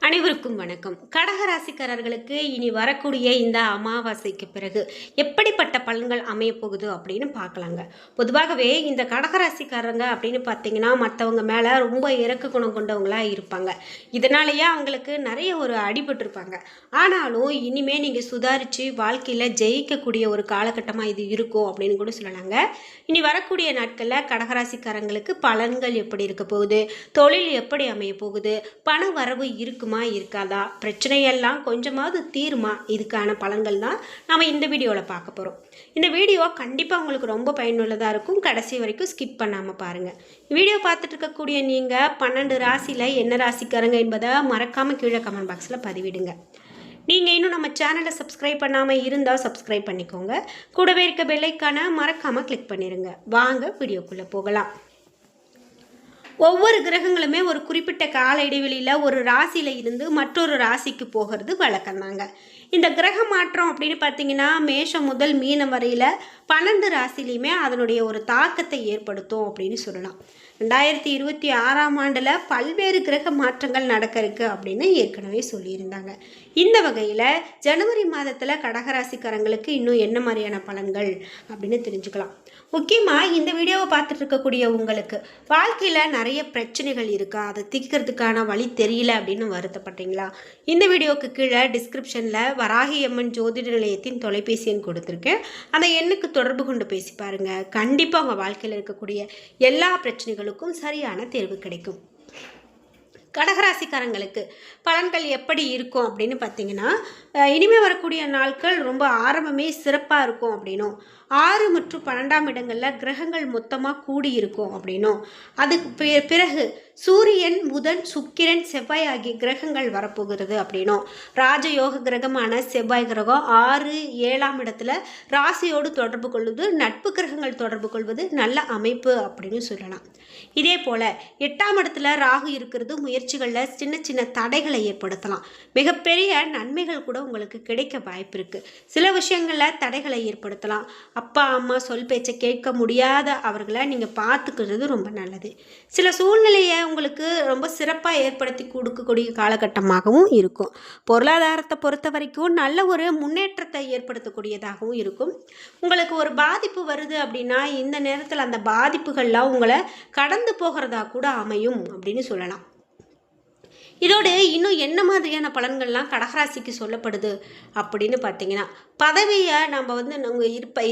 அனைவருக்கும் வணக்கம். கடகராசிக்காரர்களுக்கு இனி வரக்கூடிய இந்த அமாவாசைக்கு பிறகு எப்படிப்பட்ட பலன்கள் அமைய போகுது அப்படின்னு பார்க்கலாங்க. பொதுவாகவே இந்த கடகராசிக்காரங்க அப்படின்னு பார்த்தீங்கன்னா மற்றவங்க மேலே ரொம்ப இறக்க குணம் கொண்டவங்களாக இருப்பாங்க. இதனாலேயே அவங்களுக்கு நிறைய ஒரு அடிபட்டிருப்பாங்க. ஆனாலும் இனிமே நீங்கள் சுதாரித்து வாழ்க்கையில் ஜெயிக்கக்கூடிய ஒரு காலகட்டமாக இது இருக்கும் அப்படின்னு கூட சொல்லலாங்க. இனி வரக்கூடிய நாட்களில் கடகராசிக்காரங்களுக்கு பலன்கள் எப்படி இருக்க போகுது, தொழில் எப்படி அமைய போகுது, பண வரவு இருக்குமா இருக்காதா, பிரச்சனையெல்லாம் கொஞ்சமாவது தீருமா, இதுக்கான பலன்கள் தான் நம்ம இந்த வீடியோவில் பார்க்க போகிறோம். இந்த வீடியோ கண்டிப்பாக உங்களுக்கு ரொம்ப பயனுள்ளதாக இருக்கும். கடைசி வரைக்கும் ஸ்கிப் பண்ணாமல் பாருங்கள். வீடியோ பார்த்துட்டு இருக்கக்கூடிய நீங்கள் 12 ராசியில் என்ன ராசிக்காரங்க என்பதை மறக்காமல் கீழே கமெண்ட் பாக்ஸில் பதிவிடுங்க. நீங்கள் இன்னும் நம்ம சேனலை சப்ஸ்கிரைப் பண்ணாமல் இருந்தால் சப்ஸ்கிரைப் பண்ணிக்கோங்க. கூடவே இருக்க பெல் ஐக்கானை மறக்காமல் கிளிக் பண்ணிடுங்க. வாங்க வீடியோக்குள்ளே போகலாம். ஒவ்வொரு கிரகங்களுமே ஒரு குறிப்பிட்ட கால இடைவெளியில் ஒரு ராசியில் இருந்து மற்றொரு ராசிக்கு போகிறது வழக்கம்தாங்க. இந்த கிரக மாற்றம் அப்படின்னு பார்த்தீங்கன்னா மேஷம் முதல் மீனம் வரையில் 12 ராசிலையுமே அதனுடைய ஒரு தாக்கத்தை ஏற்படுத்தும் அப்படின்னு சொல்லலாம். 2026ஆம் ஆண்டில் பல்வேறு கிரக மாற்றங்கள் நடக்க இருக்கு அப்படின்னு ஏற்கனவே சொல்லியிருந்தாங்க. இந்த வகையில் ஜனவரி மாதத்தில் கடகராசிக்காரங்களுக்கு இன்னும் என்ன மாதிரியான பலன்கள் அப்படின்னு தெரிஞ்சுக்கலாம். முக்கியமாக இந்த வீடியோவை பார்த்துட்டு இருக்கக்கூடிய உங்களுக்கு வாழ்க்கையில் நிறைய பிரச்சனைகள் இருக்கா, அதை தீர்க்கிறதுக்கான வழி தெரியல அப்படின்னு வருத்தப்பட்டீங்களா? இந்த வீடியோவுக்கு கீழே டிஸ்கிரிப்ஷனில் வராகி அம்மன் ஜோதிட நிலையத்தின் தொலைபேசி எண் கொடுத்துருக்கேன். அந்த எண்ணுக்கு தொடர்பு கொண்டு பேசி பாருங்கள். கண்டிப்பாக உங்கள் வாழ்க்கையில் இருக்கக்கூடிய எல்லா பிரச்சனைகளுக்கும் சரியான தேர்வு கிடைக்கும். கடகராசிக்காரங்களுக்கு பலன்கள் எப்படி இருக்கும் அப்படின்னு பார்த்தீங்கன்னா, இனிமேல் வரக்கூடிய நாட்கள் ரொம்ப ஆரம்பமே சிறப்பாக இருக்கும் அப்படின்னும், 6 மற்றும் 12ஆம் இடங்களில் கிரகங்கள் மொத்தமாக கூடியிருக்கும் அப்படின்னும், அதுக்கு பிறகு சூரியன், புதன், சுக்கிரன், செவ்வாய் ஆகிய கிரகங்கள் வரப்போகிறது அப்படின்னும், ராஜயோக கிரகமான செவ்வாய் கிரகம் 6, 7ஆம் இடத்துல ராசியோடு தொடர்பு கொள்வது, நட்பு கிரகங்கள் தொடர்பு கொள்வது நல்ல அமைப்பு அப்படின்னு சொல்லலாம். இதே போல் 8ஆம் இடத்துல ராகு இருக்கிறது முயற்சிகளில் சின்ன சின்ன தடைகளை ஏற்படுத்தலாம். மிகப்பெரிய நன்மைகள் கூட உங்களுக்கு கிடைக்க வாய்ப்பு இருக்குது. சில விஷயங்களில் தடைகளை ஏற்படுத்தலாம். அப்பா அம்மா சொல் பேச்சை கேட்க முடியாத அவர்களை நீங்கள் பார்த்துக்கிறது ரொம்ப நல்லது. சில சூழ்நிலையை உங்களுக்கு ரொம்ப சிறப்பாக ஏற்படுத்தி கொடுக்கக்கூடிய காலகட்டமாகவும் இருக்கும். பொருளாதாரத்தை பொறுத்த வரைக்கும் நல்ல ஒரு முன்னேற்றத்தை ஏற்படுத்தக்கூடியதாகவும் இருக்கும். உங்களுக்கு ஒரு பாதிப்பு வருது அப்படின்னா இந்த நேரத்தில் அந்த பாதிப்புகள்லாம் உங்களை கடந்து போகிறதா கூட அமையும் அப்படின்னு சொல்லலாம். இதோடு இன்னும் என்ன மாதிரியான பலன்கள்லாம் கடகராசிக்கு சொல்லப்படுது அப்படின்னு பார்த்தீங்கன்னா, பதவியை நம்ம நம்ம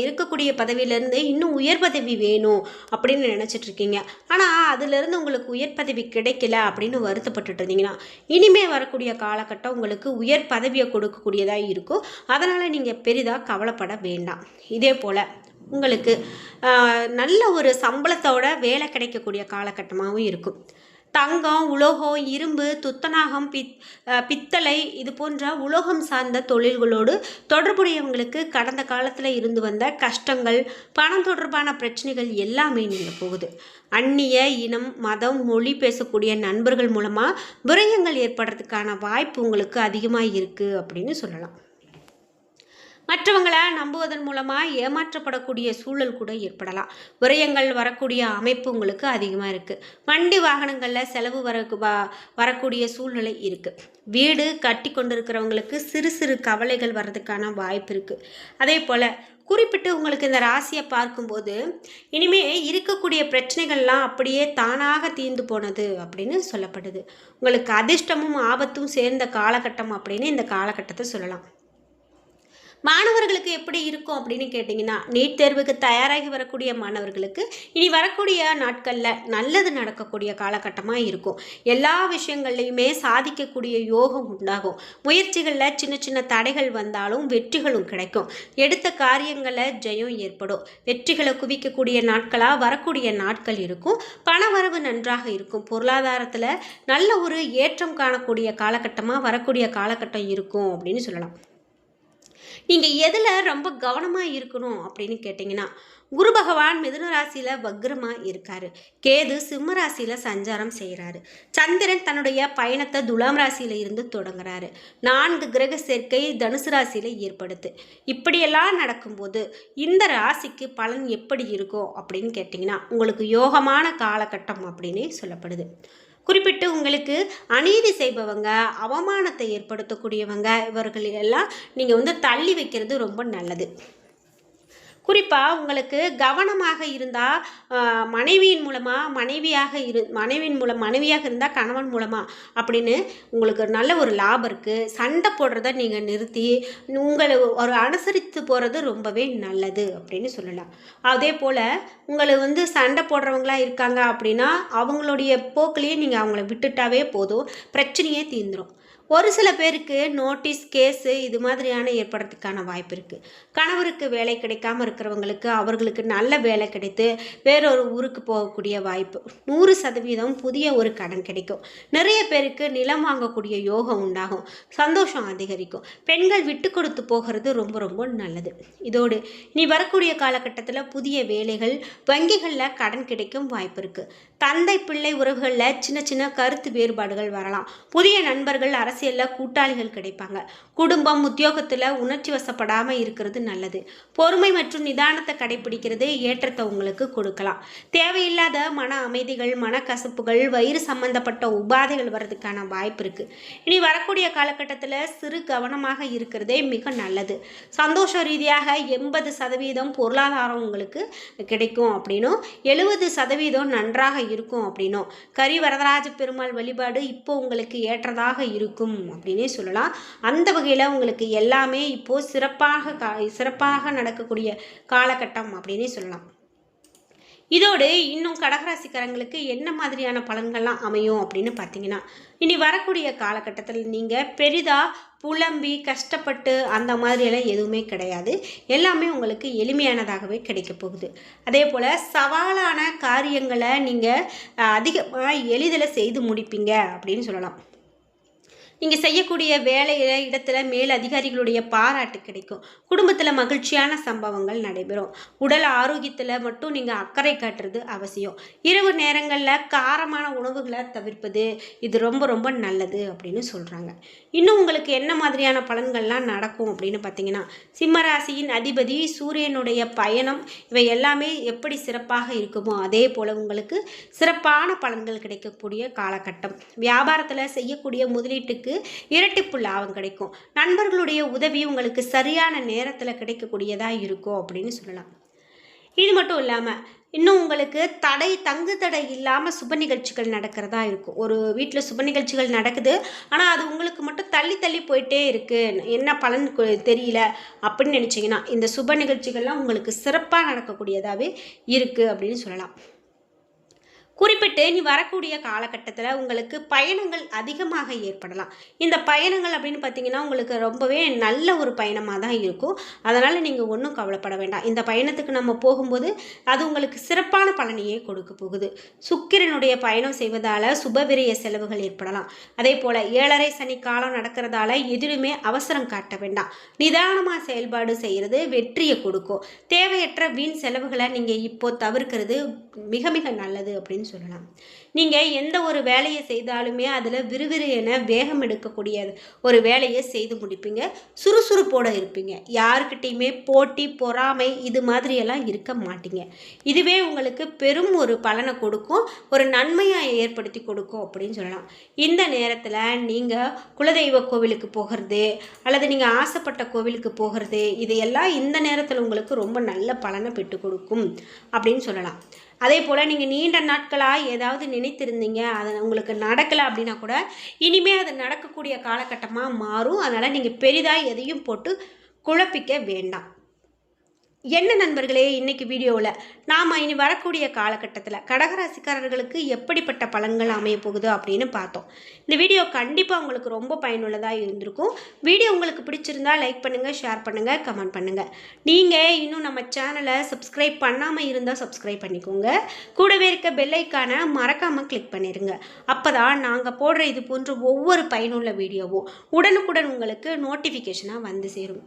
இருக்கக்கூடிய பதவியிலேருந்து இன்னும் உயர் பதவி வேணும் அப்படின்னு நினச்சிட்ருக்கீங்க. ஆனால் அதுலேருந்து உங்களுக்கு உயர் பதவி கிடைக்கல அப்படின்னு வருத்தப்பட்டுட்டு இருந்தீங்கன்னா, இனிமே வரக்கூடிய காலகட்டம் உங்களுக்கு உயர் பதவியை கொடுக்கக்கூடியதாக இருக்கும். அதனால் நீங்கள் பெரிதாக கவலைப்பட வேண்டாம். இதே போல் உங்களுக்கு நல்ல ஒரு சம்பளத்தோட வேலை கிடைக்கக்கூடிய காலகட்டமாகவும் இருக்கும். தங்கம், உலோகம், இரும்பு, துத்தநாகம், பித்தளை இது போன்ற உலோகம் சார்ந்த தொழில்களோடு தொடர்புடையவங்களுக்கு கடந்த காலத்தில் இருந்து வந்த கஷ்டங்கள், பணம் தொடர்பான பிரச்சனைகள் எல்லாமே நீங்கள் போகுது. அந்நிய இனம், மதம், மொழி பேசக்கூடிய நண்பர்கள் மூலமாக விரயங்கள் ஏற்படுறதுக்கான வாய்ப்பு உங்களுக்கு அதிகமாக இருக்குது அப்படின்னு சொல்லலாம். மற்றவங்களை நம்புவதன் மூலமாக ஏமாற்றப்படக்கூடிய சூழல் கூட ஏற்படலாம். விரயங்கள் வரக்கூடிய அமைப்பு உங்களுக்கு அதிகமாக இருக்குது. வண்டி வாகனங்களில் செலவு வரக்கூடிய சூழ்நிலை இருக்குது. வீடு கட்டி கொண்டிருக்கிறவங்களுக்கு சிறு சிறு கவலைகள் வர்றதுக்கான வாய்ப்பு இருக்குது. அதே போல் குறிப்பிட்டு உங்களுக்கு இந்த ராசியை பார்க்கும்போது இனிமே இருக்கக்கூடிய பிரச்சனைகள்லாம் அப்படியே தானாக தீர்ந்து போனது அப்படின்னு சொல்லப்படுது. உங்களுக்கு அதிர்ஷ்டமும் ஆபத்தும் சேர்ந்த காலகட்டம் அப்படின்னு இந்த காலகட்டத்தை சொல்லலாம். மாணவர்களுக்கு எப்படி இருக்கும் அப்படின்னு கேட்டிங்கன்னா, நீட் தேர்வுக்கு தயாராகி வரக்கூடிய மாணவர்களுக்கு இனி வரக்கூடிய நாட்களில் நல்லது நடக்கக்கூடிய காலகட்டமாக இருக்கும். எல்லா விஷயங்கள்லையுமே சாதிக்கக்கூடிய யோகம் உண்டாகும். முயற்சிகளில் சின்ன சின்ன தடைகள் வந்தாலும் வெற்றிகளும் கிடைக்கும். எடுத்த காரியங்களில் ஜெயம் ஏற்படும். வெற்றிகளை குவிக்கக்கூடிய நாட்களாக வரக்கூடிய நாட்கள் இருக்கும். பணவரவு நன்றாக இருக்கும். பொருளாதாரத்தில் நல்ல ஒரு ஏற்றம் காணக்கூடிய காலகட்டமாக வரக்கூடிய காலகட்டம் இருக்கும் அப்படின்னு சொல்லலாம். நீங்கள் எதில் ரொம்ப கவனமாக இருக்கணும் அப்படின்னு கேட்டிங்கன்னா, குரு பகவான் மிதுன ராசியில் வக்ரமாக இருக்கார். கேது சிம்ம ராசியில் சஞ்சாரம் செய்கிறாரு. சந்திரன் தன்னுடைய பயணத்தை துலாம் ராசியில் இருந்து தொடங்குறாரு. 4 கிரக சேர்க்கை தனுசு ராசியில் ஏற்படுது. இப்படியெல்லாம் நடக்கும்போது இந்த ராசிக்கு பலன் எப்படி இருக்கும் அப்படின்னு கேட்டிங்கன்னா, உங்களுக்கு யோகமான காலகட்டம் அப்படின்னு சொல்லப்படுது. குறிப்பிட்டு உங்களுக்கு அநீதி செய்பவங்க, அவமானத்தை ஏற்படுத்தக்கூடியவங்க, இவர்கள் எல்லாம் நீங்கள் தள்ளி வைக்கிறது ரொம்ப நல்லது. குறிப்பாக உங்களுக்கு கவனமாக இருந்தால் மனைவியின் மூலமாக மனைவியாக இருந்தால் கணவன் மூலமாக அப்படின்னு உங்களுக்கு நல்ல ஒரு லாபம் இருக்குது. சண்டை போடுறத நீங்கள் நிறுத்தி உங்களை ஒரு அனுசரித்து போகிறது ரொம்பவே நல்லது அப்படின்னு சொல்லலாம். அதே போல் உங்களை சண்டை போடுறவங்களா இருக்காங்க அப்படின்னா அவங்களுடைய போக்கிலேயே நீங்கள் அவங்கள விட்டுட்டாவே போதும், பிரச்சனையே தீர்ந்துடும். ஒரு சில பேருக்கு நோட்டீஸ், கேஸு இது மாதிரியான ஏற்படுறதுக்கான வாய்ப்பு இருக்குது. கணவருக்கு வேலை கிடைக்காமல் இருக்கிறவங்களுக்கு அவர்களுக்கு நல்ல வேலை கிடைத்து வேறொரு ஊருக்கு போகக்கூடிய வாய்ப்பு. 100% புதிய ஒரு கடன் கிடைக்கும். நிறைய பேருக்கு நிலம் வாங்கக்கூடிய யோகம் உண்டாகும். சந்தோஷம் அதிகரிக்கும். பெண்கள் விட்டு கொடுத்து போகிறது ரொம்ப ரொம்ப நல்லது. இதோடு இனி வரக்கூடிய காலகட்டத்தில் புதிய வேலைகள், வங்கிகளில் கடன் கிடைக்கும் வாய்ப்பு இருக்குது. தந்தை பிள்ளை உறவுகளில் சின்ன சின்ன கருத்து வேறுபாடுகள் வரலாம். புதிய நண்பர்கள், அரசியலில் கூட்டாளிகள் கிடைப்பாங்க. குடும்பம், உத்தியோகத்தில் உணர்ச்சி வசப்படாமல் இருக்கிறது நல்லது. பொறுமை மற்றும் நிதானத்தை கடைபிடிக்கிறது ஏற்றத்தை உங்களுக்கு கொடுக்கலாம். தேவையில்லாத மன அமைதிகள், மனக்கசப்புகள், வயிறு சம்பந்தப்பட்ட உபாதைகள் வர்றதுக்கான வாய்ப்பு இருக்குது. இனி வரக்கூடிய காலகட்டத்தில் சிறு கவனமாக இருக்கிறதே மிக நல்லது. சந்தோஷ ரீதியாக 80% பொருளாதாரம் உங்களுக்கு கிடைக்கும் அப்படின்னும் 70% நன்றாக இருக்கும் அப்படின்னும் கரி வரதராஜ பெருமாள் வழிபாடு இப்போ உங்களுக்கு ஏற்றதாக இருக்கும் அப்படின்னே சொல்லலாம். அந்த வகையில் உங்களுக்கு எல்லாமே இப்போது சிறப்பாக நடக்கக்கூடிய காலகட்டம் அப்படின்னே சொல்லலாம். இதோடு இன்னும் கடகராசிக்காரங்களுக்கு என்ன மாதிரியான பலன்கள்லாம் அமையும் அப்படின்னு பார்த்தீங்கன்னா, இனி வரக்கூடிய காலகட்டத்தில் நீங்கள் பெரிதாக புலம்பி கஷ்டப்பட்டு அந்த மாதிரியெல்லாம் எதுவுமே கிடையாது. எல்லாமே உங்களுக்கு எளிமையானதாகவே கிடைக்க போகுது. அதே போல் சவாலான காரியங்களை நீங்கள் அதிகமாக எளிதில் செய்து முடிப்பீங்க அப்படின்னு சொல்லலாம். நீங்கள் செய்யக்கூடிய வேலையில் இடத்துல மேல் அதிகாரிகளுடைய பாராட்டு கிடைக்கும். குடும்பத்தில் மகிழ்ச்சியான சம்பவங்கள் நடைபெறும். உடல் ஆரோக்கியத்தில் மட்டும் நீங்கள் அக்கறை காட்டுறது அவசியம். இரவு நேரங்களில் காரமான உணவுகளை தவிர்ப்பது இது ரொம்ப ரொம்ப நல்லது அப்படின்னு சொல்கிறாங்க. இன்னும் உங்களுக்கு என்ன மாதிரியான பலன்கள்லாம் நடக்கும் அப்படின்னு பார்த்தீங்கன்னா, சிம்மராசியின் அதிபதி சூரியனுடைய பயணம் இவை எல்லாமே எப்படி சிறப்பாக இருக்குமோ அதே போல் உங்களுக்கு சிறப்பான பலன்கள் கிடைக்கக்கூடிய காலகட்டம். வியாபாரத்தில் செய்யக்கூடிய முதலீட்டுக்கு இரட்டிப்பு லாபம் கிடைக்கும். நண்பர்களுடைய உதவி உங்களுக்கு சரியான நேரத்தில் கிடைக்கக்கூடியதாக இருக்கும் அப்படின்னு சொல்லலாம். இது மட்டும் இல்லாமல் இன்னும் உங்களுக்கு தங்கு தடை இல்லாமல் சுப நிகழ்ச்சிகள் நடக்கிறதா இருக்கும். ஒரு வீட்டில் சுப நிகழ்ச்சிகள் நடக்குது, ஆனால் அது உங்களுக்கு மட்டும் தள்ளி தள்ளி போயிட்டே இருக்குது, என்ன பலன் தெரியல அப்படின்னு நினச்சிங்கன்னா இந்த சுப நிகழ்ச்சிகள்லாம் உங்களுக்கு சிறப்பாக நடக்கக்கூடியதாகவே இருக்குது அப்படின்னு சொல்லலாம். குறிப்பிட்டு நீ வரக்கூடிய காலகட்டத்தில் உங்களுக்கு பயணங்கள் அதிகமாக ஏற்படலாம். இந்த பயணங்கள் அப்படின்னு பார்த்தீங்கன்னா உங்களுக்கு ரொம்பவே நல்ல ஒரு பயணமாக தான் இருக்கும். அதனால் நீங்கள் ஒன்றும் கவலைப்பட வேண்டாம். இந்த பயணத்துக்கு நம்ம போகும்போது அது உங்களுக்கு சிறப்பான பலனையே கொடுக்க போகுது. சுக்கிரனுடைய பயணம் செய்வதால் சுபவிரய செலவுகள் ஏற்படலாம். அதே போல் 7.5 சனி காலம் நடக்கிறதால எதிலுமே அவசரம் காட்ட வேண்டாம். நிதானமாக செயல்பாடு செய்கிறது வெற்றியை கொடுக்கும். தேவையற்ற வீண் செலவுகளை நீங்கள் இப்போ தவிர்க்கிறது மிக மிக நல்லது அப்படின்னு சொல்லலாம். நீங்கள் எந்த ஒரு வேலையை செய்தாலுமே அதில் விறுவிறு என வேகம் எடுக்கக்கூடிய ஒரு வேலையை செய்து முடிப்பீங்க. சுறுசுறுப்போடு இருப்பீங்க. யாருக்கிட்டையுமே போட்டி, பொறாமை இது மாதிரியெல்லாம் இருக்க மாட்டீங்க. இதுவே உங்களுக்கு பெரும் ஒரு பலனை கொடுக்கும், ஒரு நன்மையை ஏற்படுத்தி கொடுக்கும் அப்படின்னு சொல்லலாம். இந்த நேரத்தில் நீங்கள் குலதெய்வ கோவிலுக்கு போகிறது அல்லது நீங்கள் ஆசைப்பட்ட கோவிலுக்கு போகிறது இதையெல்லாம் இந்த நேரத்தில் உங்களுக்கு ரொம்ப நல்ல பலனை பெற்றுக் கொடுக்கும் அப்படின்னு சொல்லலாம். அதே போல் நீங்கள் நீண்ட நாட்களாக ஏதாவது நினைத்திருந்தீங்க, அது உங்களுக்கு நடக்கலை அப்படின்னா கூட இனிமேல் அது நடக்கக்கூடிய காலகட்டமாக மாறும். அதனால் நீங்கள் பெரிதாக எதையும் போட்டு குழப்பிக்க வேண்டாம். என்ன நண்பர்களே, இன்றைக்கி வீடியோவில் நாம் இனி வரக்கூடிய காலகட்டத்தில் கடகராசிக்காரர்களுக்கு எப்படிப்பட்ட பலன்கள் அமைய போகுது அப்படின்னு பார்த்தோம். இந்த வீடியோ கண்டிப்பாக உங்களுக்கு ரொம்ப பயனுள்ளதாக இருந்திருக்கும். வீடியோ உங்களுக்கு பிடிச்சிருந்தா லைக் பண்ணுங்கள், ஷேர் பண்ணுங்கள், கமெண்ட் பண்ணுங்கள். நீங்கள் இன்னும் நம்ம சேனலை சப்ஸ்கிரைப் பண்ணாமல் இருந்தால் சப்ஸ்கிரைப் பண்ணிக்கோங்க. கூடவே இருக்க பெல் ஐக்கானை மறக்காமல் கிளிக் பண்ணிடுங்க. அப்போ தான் நாங்கள் போடுற இது போன்ற ஒவ்வொரு பயனுள்ள வீடியோவும் உடனுக்குடன் உங்களுக்கு நோட்டிஃபிகேஷனாக வந்து சேரும்.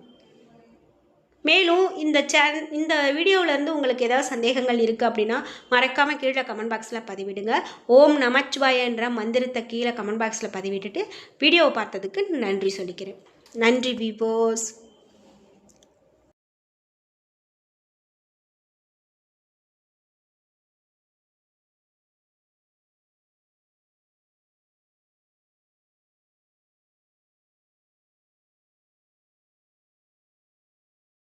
மேலும் இந்த வீடியோவிலேருந்து உங்களுக்கு ஏதாவது சந்தேகங்கள் இருக்குது அப்படின்னா மறக்காமல் கீழே கமெண்ட் பாக்ஸில் பதிவிடுங்க. ஓம் நமச்சிவாய என்ற மந்திரத்தை கீழே கமெண்ட் பாக்ஸில் பதிவிட்டுட்டு வீடியோவை பார்த்ததுக்கு நன்றி சொல்லிக்கிறேன். நன்றி வீவோஸ்.